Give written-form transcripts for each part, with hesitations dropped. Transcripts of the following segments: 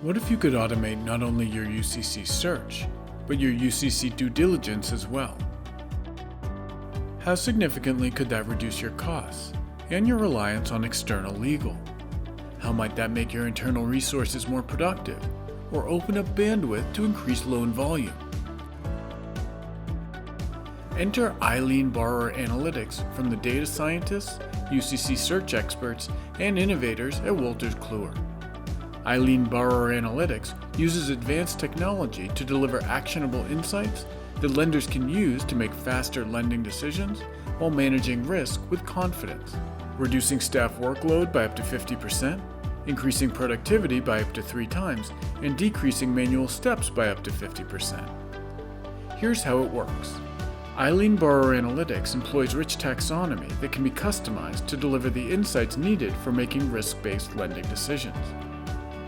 What if you could automate not only your UCC search, but your UCC due diligence as well? How significantly could that reduce your costs and your reliance on external legal? How might that make your internal resources more productive or open up bandwidth to increase loan volume? Enter iLien Borrower Analytics from the data scientists, UCC search experts, and innovators at Wolters Kluwer. iLien Borrower Analytics uses advanced technology to deliver actionable insights that lenders can use to make faster lending decisions while managing risk with confidence, reducing staff workload by up to 50%, increasing productivity by up to 3 times, and decreasing manual steps by up to 50%. Here's how it works. iLien Borrower Analytics employs rich taxonomy that can be customized to deliver the insights needed for making risk-based lending decisions.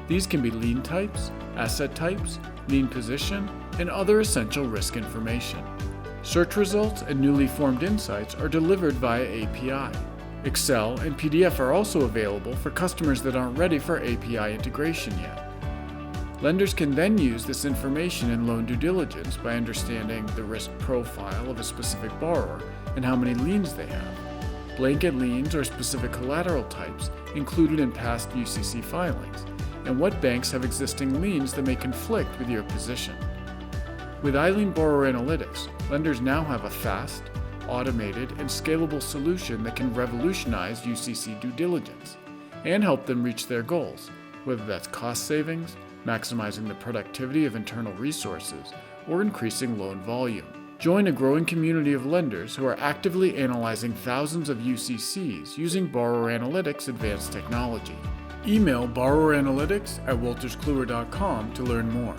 These can be lien types, asset types, lien position, and other essential risk information. Search results and newly formed insights are delivered via API. Excel and PDF are also available for customers that aren't ready for API integration yet. Lenders can then use this information in loan due diligence by understanding the risk profile of a specific borrower and how many liens they have, blanket liens or specific collateral types included in past UCC filings, and what banks have existing liens that may conflict with your position. With iLien Borrower Analytics, lenders now have a fast, automated, and scalable solution that can revolutionize UCC due diligence and help them reach their goals, whether that's cost savings, maximizing the productivity of internal resources, or increasing loan volume. Join a growing community of lenders who are actively analyzing thousands of UCCs using Borrower Analytics advanced technology. Email borroweranalytics@wolterskluwer.com to learn more.